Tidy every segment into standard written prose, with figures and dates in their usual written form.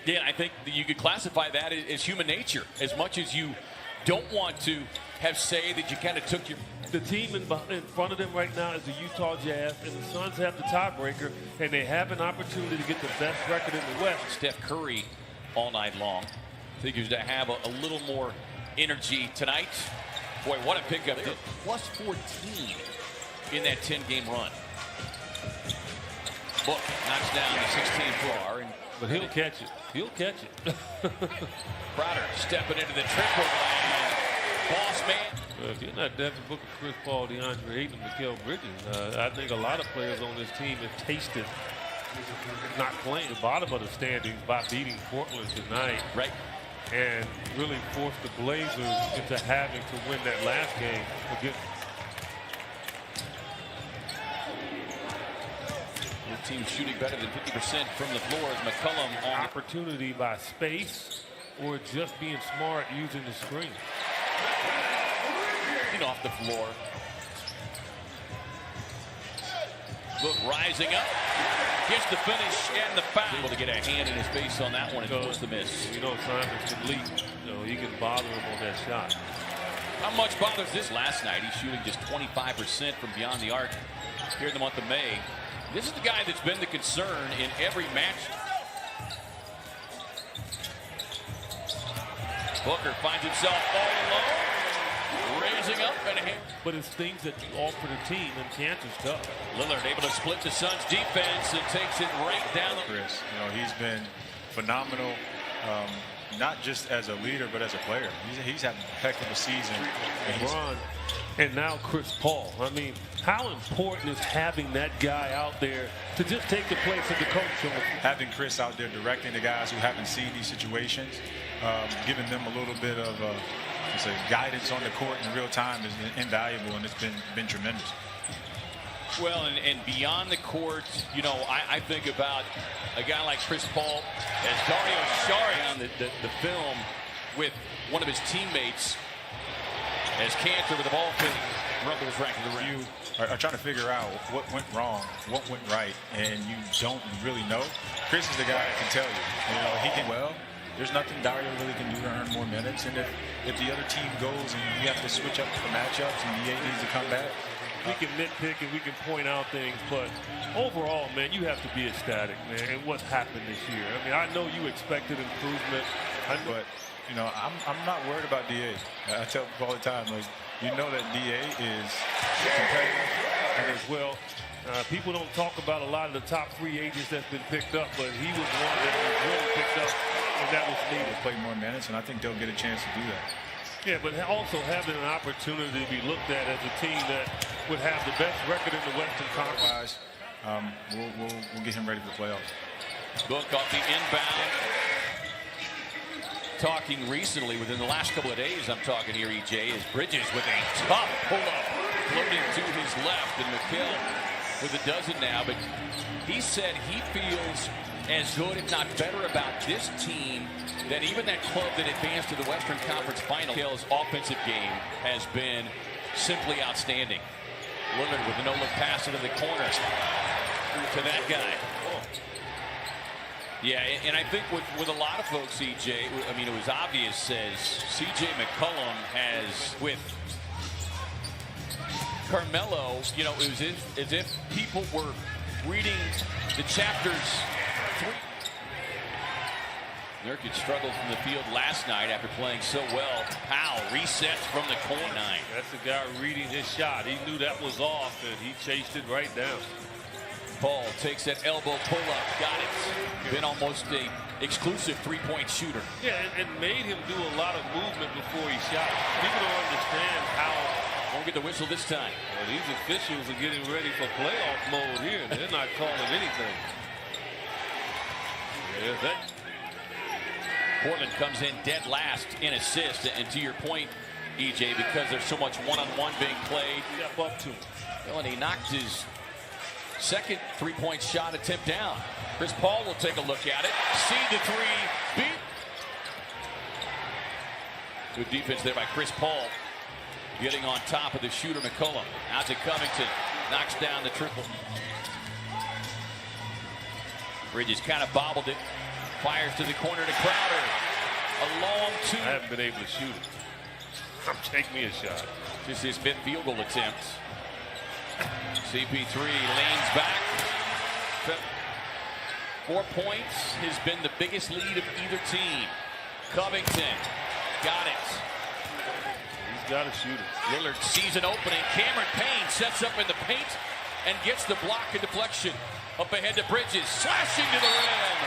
Yeah, I think that you could classify that as human nature. As much as you don't want to have say that you kind of took your... The team in front of them right now is the Utah Jazz, and the Suns have the tiebreaker, and they have an opportunity to get the best record in the West. Steph Curry all night long. Figures to have a little more energy tonight. Boy, what a pickup. They're plus 14 in that 10-game run. Book knocks down the 16-footer. But he'll catch it. He'll catch it. Crowder stepping into the triple. And boss man. Well, if you're not Devin Booker, Chris Paul, DeAndre Ayton, Mikal Bridges, I think a lot of players on this team have tasted not playing the bottom of the standings by beating Portland tonight. Right. And really forced the Blazers into having to win that last game against. Your team shooting better than 50% from the floor as McCollum on Opportunity by space or just being smart using the screen. Off the floor. Book rising up. Gets the finish and the foul. Able to get a hand in his face on that one and force the miss. You know Simons can leap. You know, he can bother him on that shot. How much bothers this last night? He's shooting just 25% from beyond the arc here in the month of May. This is the guy that's been the concern in every match. Booker finds himself all alone. Raising up and but it's things that you offer the team, and Cantor's tough. Lillard able to split the Suns defense and takes it right down. Chris, you know, he's been phenomenal, not just as a leader, but as a player. He's having a heck of a season. And now Chris Paul. I mean, how important is having that guy out there to just take the place of the coach? Having Chris out there directing the guys who haven't seen these situations, giving them a little bit of guidance on the court in real time is invaluable, and it's been tremendous. Well, and beyond the court, you know, I think about a guy like Chris Paul as Dario Saric on the film with one of his teammates as Cantor with the ball fake rumbles right to the rim. You are trying to figure out what went wrong, what went right, and you don't really know. Chris is the guy that can tell you. You know, he can well. There's nothing Dario really can do to earn more minutes. And if the other team goes and you have to switch up the matchups and the 8 needs to come back. We can nitpick and we can point out things, but overall, man, you have to be ecstatic, man, and what's happened this year. I mean, I know you expected improvement. But, you know, I'm not worried about DA. I tell people all the time, like, you know that DA is competitive. And as well, people don't talk about a lot of the top free agents that's been picked up, but he was one that was really picked up. And that was needed. Play more minutes, and I think they'll get a chance to do that. Yeah, but also having an opportunity to be looked at as a team that would have the best record in the Western Conference. We'll get him ready for playoffs. Book off the inbound. Talking recently, within the last couple of days, I'm talking here, EJ, is Bridges with a tough pull-up. Floating to his left, and Mikal with a dozen now. But he said he feels as good, if not better, about this team than even that club that advanced to the Western Conference Final. Mikal's offensive game has been simply outstanding. Lillard with a no-look pass into the corner to that guy. Yeah, and I think with a lot of folks, CJ, I mean, it was obvious as CJ McCollum has with Carmelo, you know, it was as if people were reading the chapters. Nurkic struggled from the field last night after playing so well. Powell resets from the corner. That's the guy reading his shot. He knew that was off, and he chased it right down. Paul takes that elbow pull-up. Got it. Been almost a exclusive three-point shooter. Yeah, and made him do a lot of movement before he shot. People don't understand how. Won't get the whistle this time. Well, these officials are getting ready for playoff mode here. They're not calling anything. There's that. Portland comes in dead last in assists, and to your point, EJ, because there's so much one-on-one being played. Step up to him. Well, and he knocked his second three-point shot attempt down. Chris Paul will take a look at it. See the three. Beat. Good defense there by Chris Paul. Getting on top of the shooter McCollum. Out to Covington. Knocks down the triple. Bridges kind of bobbled it. Fires to the corner to Crowder. A long two. I haven't been able to shoot it. Take me a shot. Just his fifth field goal attempt. CP3 leans back. 4 points has been the biggest lead of either team. Covington got it. He's got to shoot it. Lillard sees an opening. Cameron Payne sets up in the paint and gets the block and deflection. Up ahead to Bridges, slashing to the rim.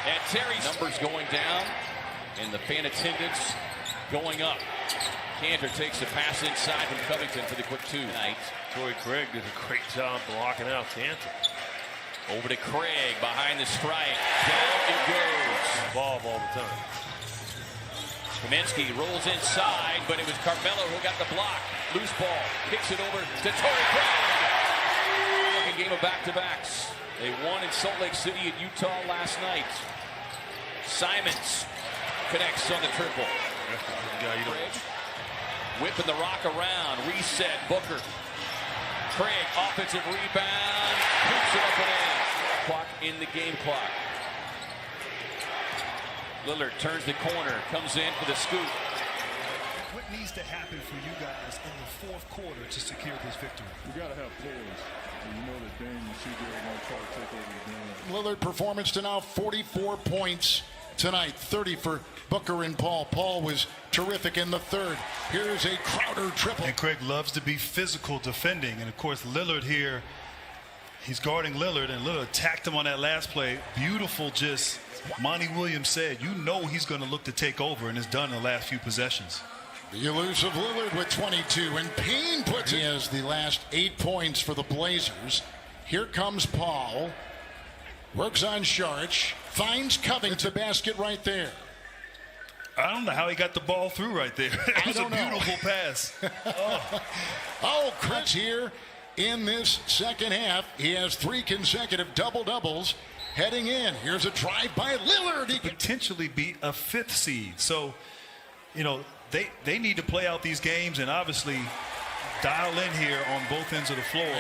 And Terry's numbers going down and the fan attendance going up. Cantor takes the pass inside from Covington for the quick two tonight. Torrey Craig did a great job blocking out Cantor. Over to Craig behind the stripe. Down it goes. Ball all the time. Kaminsky rolls inside, but it was Carmelo who got the block. Loose ball. Kicks it over to Torrey Craig. Second game of back-to-backs. They won in Salt Lake City and Utah last night. Simons connects on the triple. Craig whipping the rock around. Reset. Booker. Craig, offensive rebound. Hoops it up and in. Clock in the game clock. Lillard turns the corner. Comes in for the scoop. What needs to happen for you guys in the fourth quarter to secure this victory? You got to have players. And you know that Dame and CJ are going to try to take over the game. Lillard performance to now 44 points tonight. 30 for Booker and Paul. Paul was terrific in the third. Here's a Crowder triple. And Craig loves to be physical defending. And, of course, Lillard here, he's guarding Lillard, and Lillard attacked him on that last play. Beautiful, just Monty Williams said, you know he's going to look to take over, and has done in the last few possessions. The elusive Lillard with 22, and Payne puts he has the last 8 points for the Blazers. Here comes Paul. Works on Saric. Finds Covington. The basket right there. I don't know how he got the ball through right there. It was a beautiful pass. Oh, Chris here in this second half. He has 3 consecutive double-doubles heading in. Here's a drive by Lillard. He could potentially be a 5th seed. So, you know, they need to play out these games and obviously dial in here on both ends of the floor.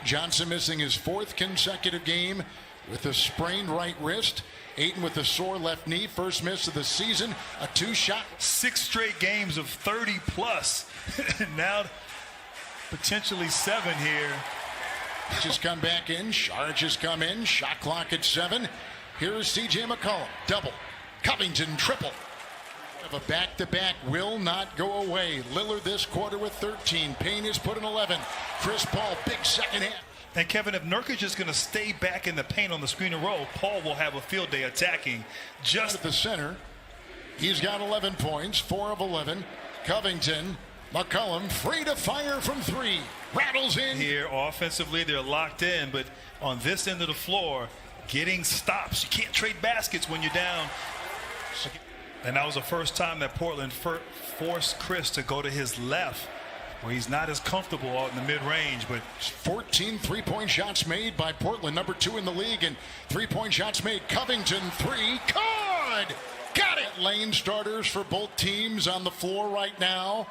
Johnson missing his 4th consecutive game with a sprained right wrist. Ayton with a sore left knee, first miss of the season, a 2-shot. 6 straight games of 30-plus. Now potentially 7 here. Just come back in. Saric has come in. Shot clock at 7. Here's C.J. McCollum. Double. Covington triple. Of a back-to-back will not go away. Lillard this quarter with 13. Payne has put in 11. Chris Paul, big second half. And Kevin, if Nurkic is going to stay back in the paint on the screen and roll, Paul will have a field day attacking just at the center. He's got 11 points, 4 of 11. Covington, McCollum free to fire from 3. Rattles in. Here offensively, they're locked in, but on this end of the floor, getting stops. You can't trade baskets when you're down. And that was the first time that Portland forced Chris to go to his left, where he's not as comfortable out in the mid-range. But 14 3-point shots made by Portland, number 2 in the league, and 3-point shots made. Covington 3, good, got it. Lane starters for both teams on the floor right now.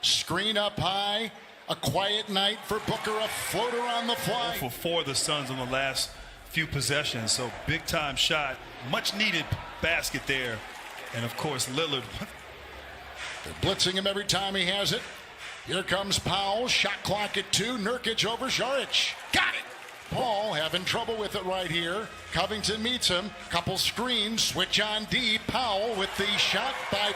Screen up high, a quiet night for Booker, a floater on the fly. For the Suns on the last few possessions, so big time shot, much needed basket there, and of course Lillard. They're blitzing him every time he has it. Here comes Powell, shot clock at 2, Nurkic over Saric. Got it! Paul having trouble with it right here. Covington meets him, couple screens, switch on D. Powell with the shot by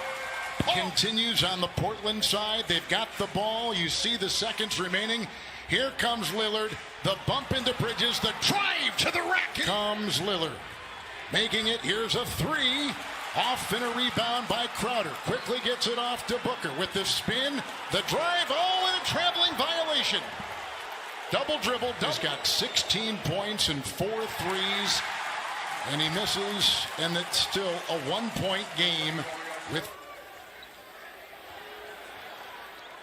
Paul. Continues on the Portland side. They've got the ball. You see the seconds remaining. Here comes Lillard, the bump into Bridges, the drive to the rack. Comes Lillard, making it. Here's a 3. Off in a rebound by Crowder. Quickly gets it off to Booker with the spin, the drive, oh, and a traveling violation. Double dribble. He's got 16 points and 4 threes, and he misses, and it's still a 1-point game with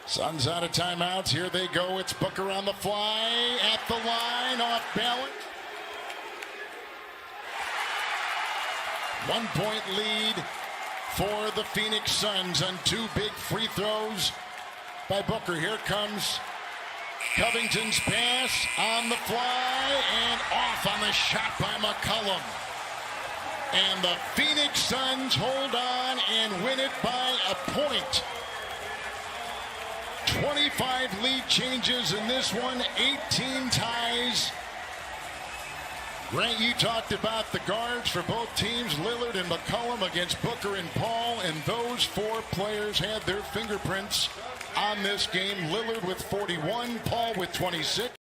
Suns out of timeouts. Here they go. It's Booker on the fly, at the line, off balance. 1-point lead for the Phoenix Suns on 2 big free throws by Booker. Here comes Covington's pass on the fly and off on the shot by McCollum. And the Phoenix Suns hold on and win it by a point. 25 lead changes in this one, 18 ties. Grant, you talked about the guards for both teams, Lillard and McCollum against Booker and Paul, and those 4 players had their fingerprints on this game. Lillard with 41, Paul with 26.